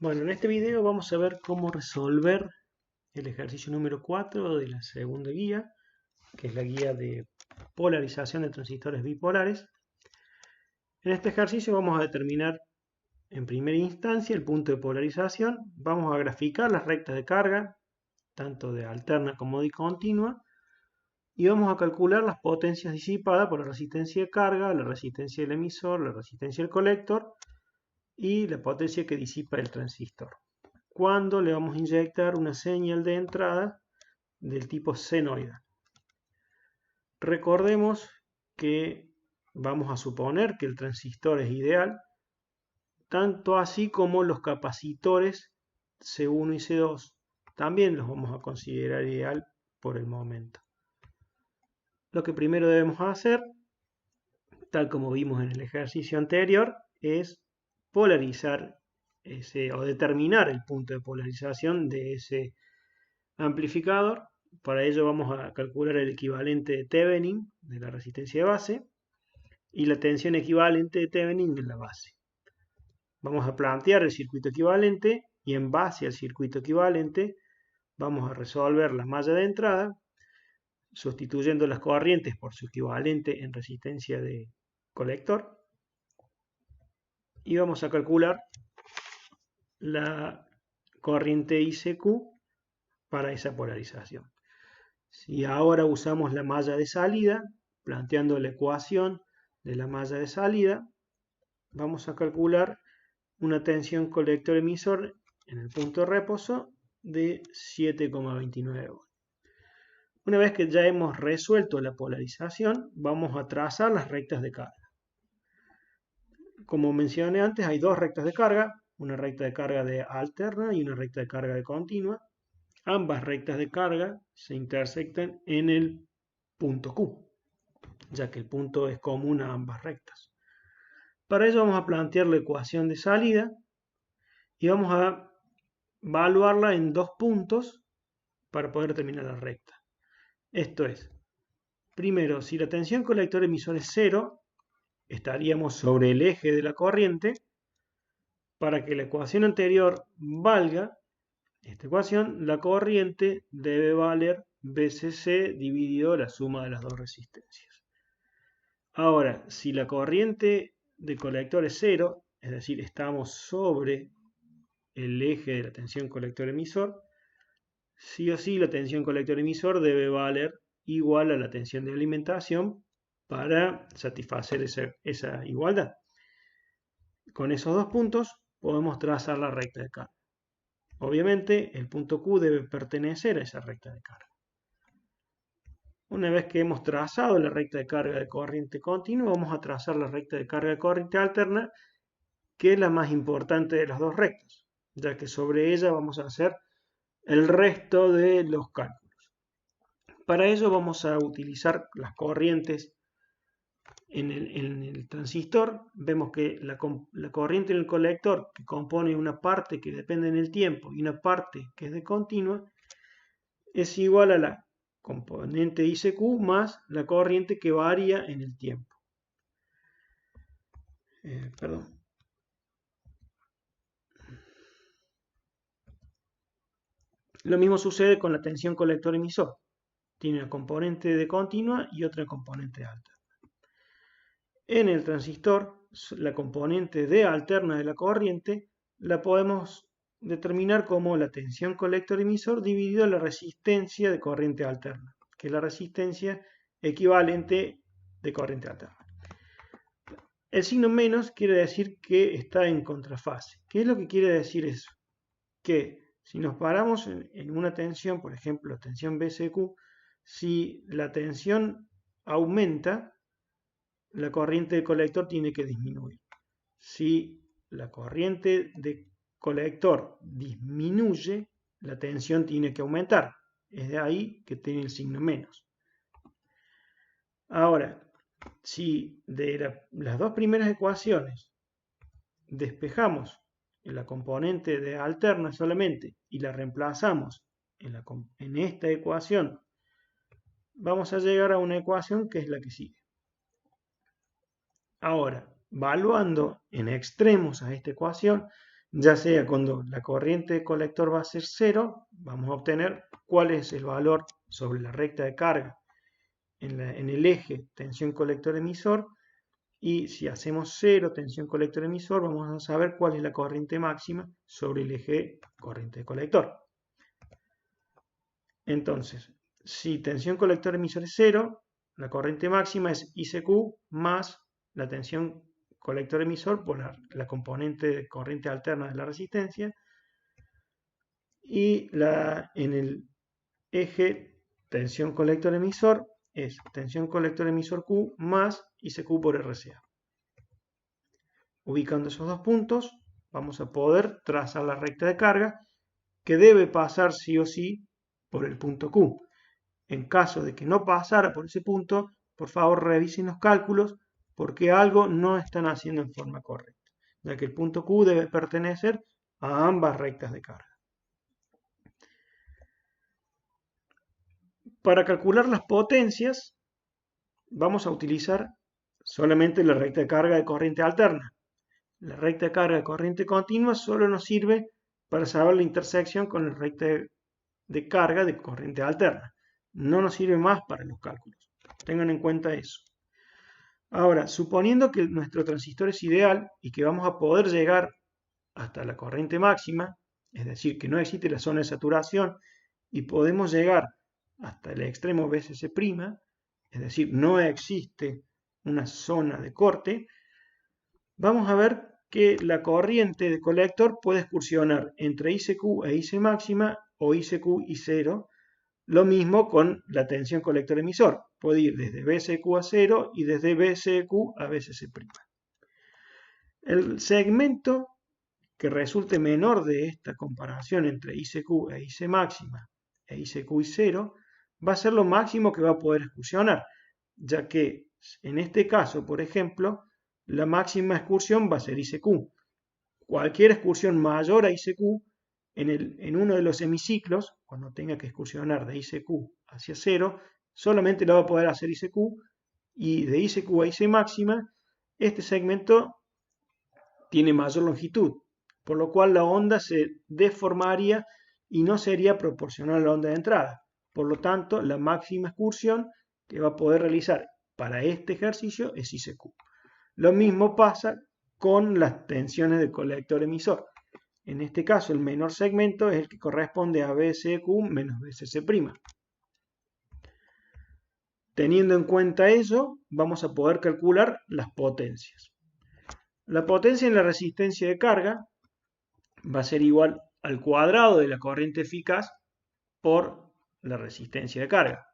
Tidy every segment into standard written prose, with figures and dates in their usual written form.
Bueno, en este video vamos a ver cómo resolver el ejercicio número 4 de la segunda guía, que es la guía de polarización de transistores bipolares. En este ejercicio vamos a determinar en primera instancia el punto de polarización, vamos a graficar las rectas de carga, tanto de alterna como de continua, y vamos a calcular las potencias disipadas por la resistencia de carga, la resistencia del emisor, la resistencia del colector y la potencia que disipa el transistor, cuando le vamos a inyectar una señal de entrada del tipo senoide. Recordemos que vamos a suponer que el transistor es ideal, tanto así como los capacitores C1 y C2 también los vamos a considerar ideal por el momento. Lo que primero debemos hacer, tal como vimos en el ejercicio anterior, es polarizar o determinar el punto de polarización de ese amplificador. Para ello vamos a calcular el equivalente de Thevenin de la resistencia de base y la tensión equivalente de Thevenin en la base. Vamos a plantear el circuito equivalente y en base al circuito equivalente vamos a resolver la malla de entrada sustituyendo las corrientes por su equivalente en resistencia de colector y vamos a calcular la corriente ICQ para esa polarización. Si ahora usamos la malla de salida, planteando la ecuación de la malla de salida, vamos a calcular una tensión colector-emisor en el punto de reposo de 7,29 volts. Una vez que ya hemos resuelto la polarización, vamos a trazar las rectas de carga. Como mencioné antes, hay dos rectas de carga, una recta de carga de alterna y una recta de carga de continua. Ambas rectas de carga se intersectan en el punto Q, ya que el punto es común a ambas rectas. Para ello vamos a plantear la ecuación de salida y vamos a evaluarla en dos puntos para poder determinar la recta. Esto es, primero, si la tensión colector emisor es 0, estaríamos sobre el eje de la corriente. Para que la ecuación anterior valga, esta ecuación, la corriente debe valer BCC dividido la suma de las dos resistencias. Ahora, si la corriente de colector es 0, es decir, estamos sobre el eje de la tensión colector-emisor, sí o sí la tensión colector-emisor debe valer igual a la tensión de alimentación para satisfacer esa igualdad. Con esos dos puntos podemos trazar la recta de carga. Obviamente el punto Q debe pertenecer a esa recta de carga. Una vez que hemos trazado la recta de carga de corriente continua, vamos a trazar la recta de carga de corriente alterna, que es la más importante de las dos rectas, ya que sobre ella vamos a hacer el resto de los cálculos. Para ello vamos a utilizar las corrientes en el transistor. Vemos que la corriente en el colector, que compone una parte que depende en el tiempo y una parte que es de continua, es igual a la componente ICQ más la corriente que varía en el tiempo. Lo mismo sucede con la tensión colector-emisor. Tiene una componente de continua y otra componente de alterna. En el transistor, la componente de alterna de la corriente la podemos determinar como la tensión colector-emisor dividido la resistencia de corriente alterna, que es la resistencia equivalente de corriente alterna. El signo menos quiere decir que está en contrafase. ¿Qué es lo que quiere decir eso? Que si nos paramos en una tensión, por ejemplo, tensión BCQ, si la tensión aumenta, la corriente de colector tiene que disminuir. Si la corriente de colector disminuye, la tensión tiene que aumentar. Es de ahí que tiene el signo menos. Ahora, si de las dos primeras ecuaciones despejamos la componente de alterna solamente y la reemplazamos en esta ecuación, vamos a llegar a una ecuación que es la que sigue. Ahora, valuando en extremos a esta ecuación, ya sea cuando la corriente de colector va a ser 0, vamos a obtener cuál es el valor sobre la recta de carga en el eje tensión colector-emisor, y si hacemos 0 tensión colector-emisor, vamos a saber cuál es la corriente máxima sobre el eje corriente de colector. Entonces, si tensión colector-emisor es 0, la corriente máxima es ICQ más la tensión colector-emisor por la componente de corriente alterna de la resistencia, y en el eje tensión colector-emisor es tensión colector-emisor Q más ICQ por RCA. Ubicando esos dos puntos, vamos a poder trazar la recta de carga que debe pasar sí o sí por el punto Q. En caso de que no pasara por ese punto, por favor revisen los cálculos porque algo no están haciendo en forma correcta, ya que el punto Q debe pertenecer a ambas rectas de carga. Para calcular las potencias, vamos a utilizar solamente la recta de carga de corriente alterna. La recta de carga de corriente continua solo nos sirve para saber la intersección con la recta de carga de corriente alterna. No nos sirve más para los cálculos. Tengan en cuenta eso. Ahora, suponiendo que nuestro transistor es ideal y que vamos a poder llegar hasta la corriente máxima, es decir, que no existe la zona de saturación y podemos llegar hasta el extremo BSC', es decir, no existe una zona de corte, vamos a ver que la corriente de colector puede excursionar entre ICQ e IC máxima o ICQ y 0. Lo mismo con la tensión colector-emisor. Puede ir desde BSQ a 0 y desde BSQ a BSC'. El segmento que resulte menor de esta comparación entre ICQ e IC máxima e ICQ y 0 va a ser lo máximo que va a poder excursionar, ya que en este caso, por ejemplo, la máxima excursión va a ser ICQ. Cualquier excursión mayor a ICQ en uno de los hemiciclos, cuando tenga que excursionar de ICQ hacia 0, solamente lo va a poder hacer ICQ, y de ICQ a IC máxima, este segmento tiene mayor longitud, por lo cual la onda se deformaría y no sería proporcional a la onda de entrada. Por lo tanto, la máxima excursión que va a poder realizar para este ejercicio es ICQ. Lo mismo pasa con las tensiones de colector-emisor. En este caso, el menor segmento es el que corresponde a BSQ menos BSC'. Teniendo en cuenta eso, vamos a poder calcular las potencias. La potencia en la resistencia de carga va a ser igual al cuadrado de la corriente eficaz por la resistencia de carga.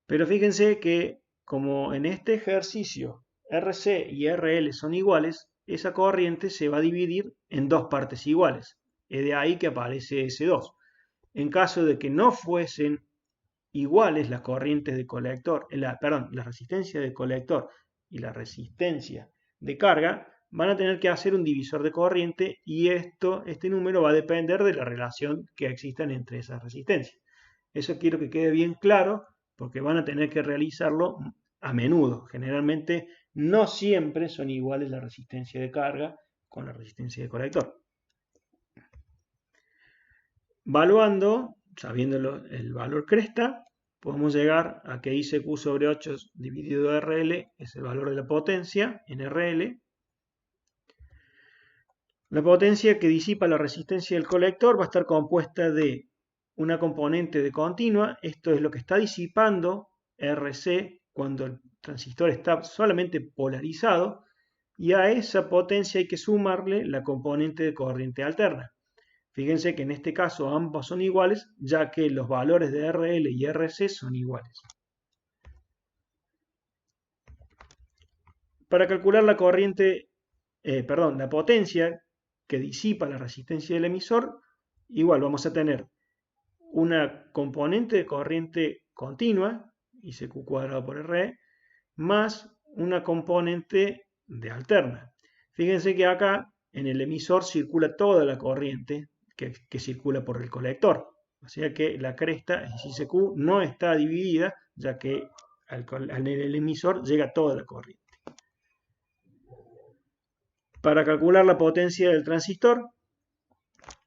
Pero fíjense que como en este ejercicio RC y RL son iguales, esa corriente se va a dividir en dos partes iguales. Es de ahí que aparece S2. En caso de que no fuesen iguales las corrientes de colector, la resistencia de colector y la resistencia de carga, van a tener que hacer un divisor de corriente y este número va a depender de la relación que existan entre esas resistencias. Eso quiero que quede bien claro porque van a tener que realizarlo a menudo. Generalmente no siempre son iguales la resistencia de carga con la resistencia de colector. Valuando, sabiendo el valor cresta, podemos llegar a que ICQ sobre 8 dividido RL es el valor de la potencia en RL. La potencia que disipa la resistencia del colector va a estar compuesta de una componente de continua, esto es lo que está disipando RC cuando el transistor está solamente polarizado, y a esa potencia hay que sumarle la componente de corriente alterna. Fíjense que en este caso ambos son iguales, ya que los valores de RL y RC son iguales. Para calcular la potencia que disipa la resistencia del emisor, igual vamos a tener una componente de corriente continua, ICQ cuadrado por RE, más una componente de alterna. Fíjense que acá en el emisor circula toda la corriente que circula por el colector. O sea que la cresta, es ICQ, no está dividida, ya que en el emisor llega toda la corriente. Para calcular la potencia del transistor,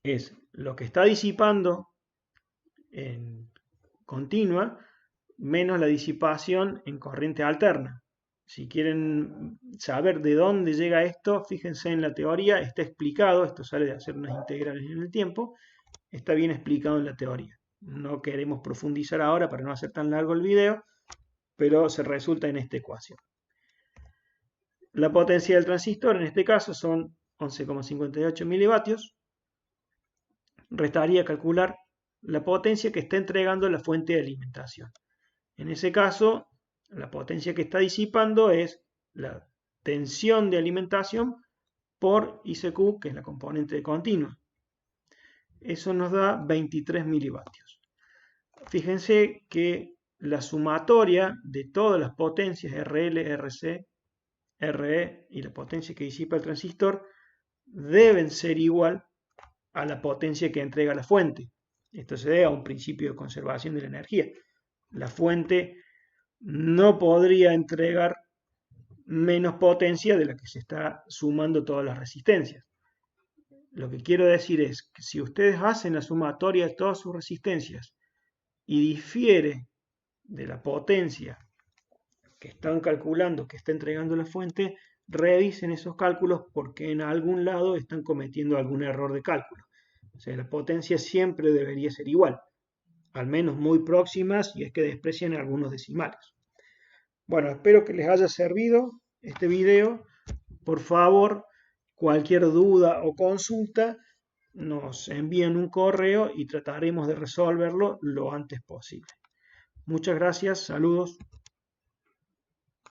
es lo que está disipando en continua menos la disipación en corriente alterna. Si quieren saber de dónde llega esto, fíjense en la teoría, está explicado, esto sale de hacer unas integrales en el tiempo, está bien explicado en la teoría. No queremos profundizar ahora para no hacer tan largo el video, pero se resulta en esta ecuación. La potencia del transistor en este caso son 11,58 milivatios. Restaría calcular la potencia que está entregando la fuente de alimentación. En ese caso, la potencia que está disipando es la tensión de alimentación por ICQ, que es la componente de continua. Eso nos da 23 milivatios. Fíjense que la sumatoria de todas las potencias RL, RC, RE y la potencia que disipa el transistor deben ser igual a la potencia que entrega la fuente. Esto se debe a un principio de conservación de la energía. La fuente no podría entregar menos potencia de la que se está sumando todas las resistencias. Lo que quiero decir es que si ustedes hacen la sumatoria de todas sus resistencias y difiere de la potencia que están calculando, que está entregando la fuente, revisen esos cálculos porque en algún lado están cometiendo algún error de cálculo. O sea, la potencia siempre debería ser igual, al menos muy próximas, y es que desprecian algunos decimales. Bueno, espero que les haya servido este video. Por favor, cualquier duda o consulta, nos envían un correo y trataremos de resolverlo lo antes posible. Muchas gracias, saludos.